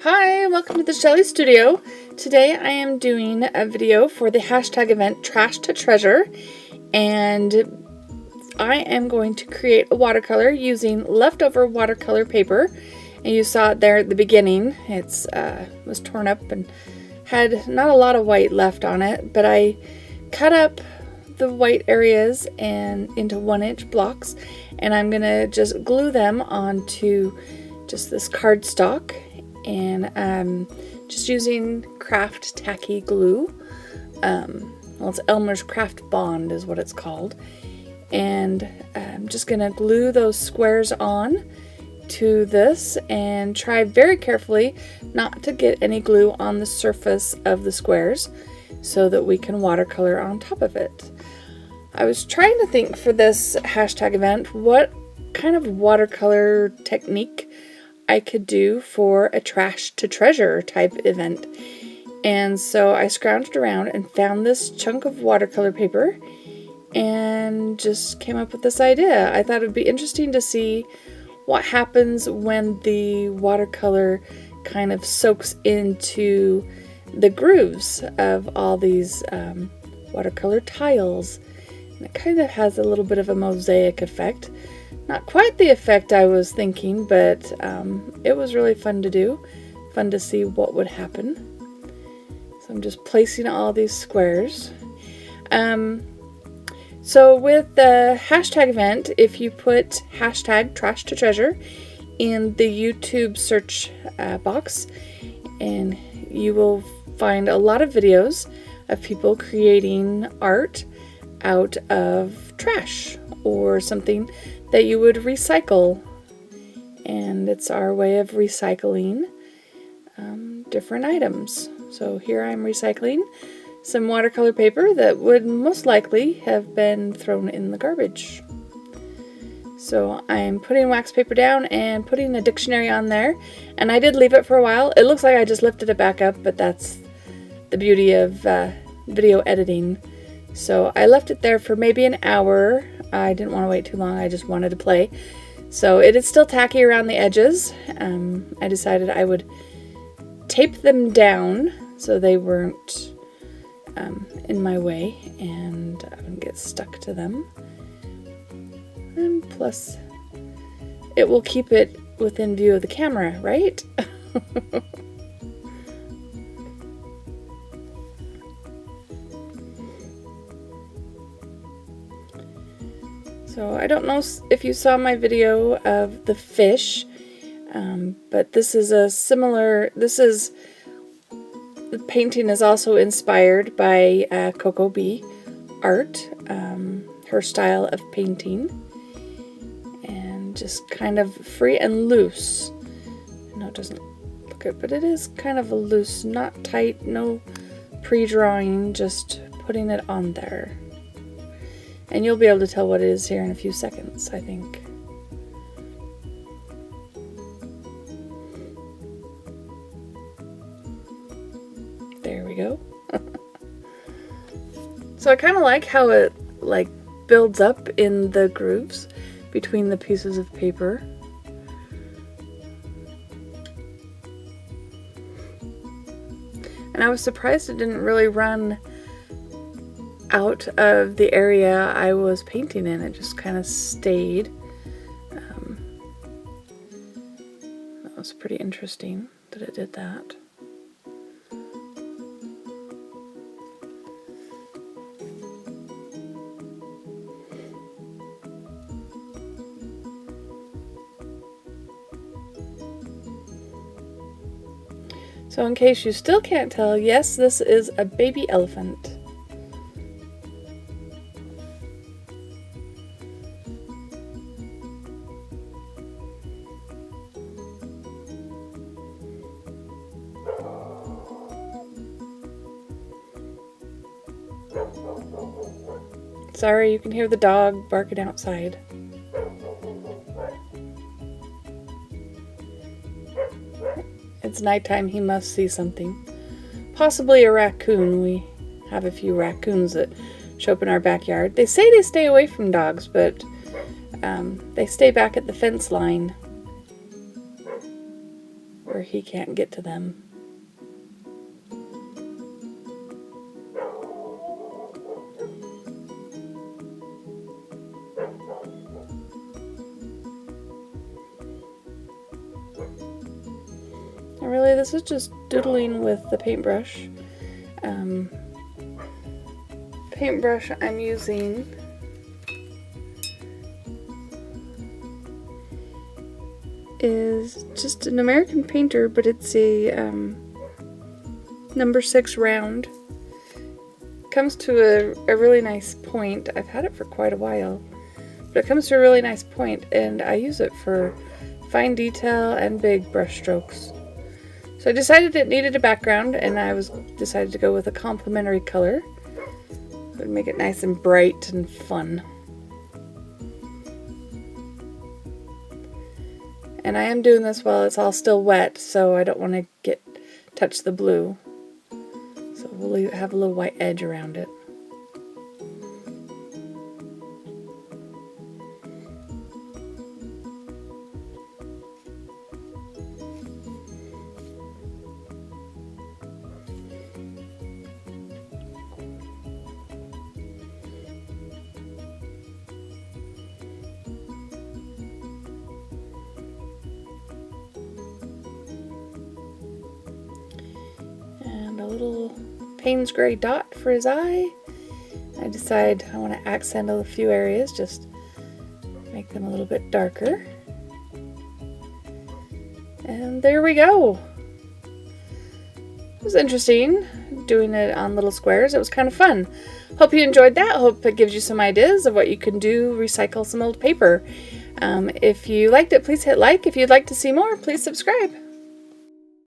Hi, welcome to the Shelly Studio. Today I am doing a video for the hashtag event Trash to Treasure, and I am going to create a watercolor using leftover watercolor paper. And you saw it there at the beginning. It's was torn up and had not a lot of white left on it, but I cut up the white areas and into 1-inch blocks, and I'm gonna just glue them onto just this cardstock. And I'm just using craft tacky glue. Well, it's Elmer's Craft Bond is what it's called. And I'm just going to glue those squares on to this and try very carefully not to get any glue on the surface of the squares so that we can watercolor on top of it. I was trying to think for this hashtag event what kind of watercolor technique I could do for a trash to treasure type event. And so I scrounged around and found this chunk of watercolor paper and just came up with this idea. I thought it would be interesting to see what happens when the watercolor kind of soaks into the grooves of all these watercolor tiles. And it kind of has a little bit of a mosaic effect. Not quite the effect I was thinking, but it was really fun to do. Fun to see what would happen. So I'm just placing all these squares. So with the hashtag event, if you put hashtag trash to treasure in the YouTube search box, and you will find a lot of videos of people creating art out of trash or something that you would recycle. And it's our way of recycling different items. So here I'm recycling some watercolor paper that would most likely have been thrown in the garbage. So I'm putting wax paper down and putting a dictionary on there, and I did leave it for a while. It looks like I just lifted it back up, but that's the beauty of video editing. So I left it there for maybe an hour. I didn't want to wait too long, I just wanted to play. So it is still tacky around the edges. I decided I would tape them down so they weren't in my way and I wouldn't get stuck to them. And plus, it will keep it within view of the camera, right? So I don't know if you saw my video of the fish, but this is a similar, the painting is also inspired by Coco B art, her style of painting, and just kind of free and loose. I know it doesn't look it, but it is kind of a loose, not tight, no pre-drawing, just putting it on there. And you'll be able to tell what it is here in a few seconds, I think. There we go. So I kind of like how it builds up in the grooves between the pieces of paper. And I was surprised it didn't really run out of the area I was painting in. It just kind of stayed. That was pretty interesting that it did that. So in case you still can't tell, yes, this is a baby elephant. Sorry, you can hear the dog barking outside. It's nighttime, he must see something. Possibly a raccoon. We have a few raccoons that show up in our backyard. They say they stay away from dogs, but they stay back at the fence line. where he can't get to them. And really, this is just doodling with the paintbrush. Paintbrush I'm using is just an American Painter, but it's a number 6 round. Comes to a really nice point. I've had it for quite a while, but it comes to a really nice point, and I use it for fine detail and big brush strokes. So I decided it needed a background, and I decided to go with a complementary color. It would make it nice and bright and fun. And I am doing this while it's all still wet, so I don't want to touch the blue. So we'll have a little white edge around it. A little Payne's gray dot for his eye. I decide I want to accent a few areas, just make them a little bit darker. And there we go. It was interesting doing it on little squares. It was kind of fun. Hope you enjoyed that. Hope it gives you some ideas of what you can do, recycle some old paper. If you liked it, please hit like. If you'd like to see more, please subscribe.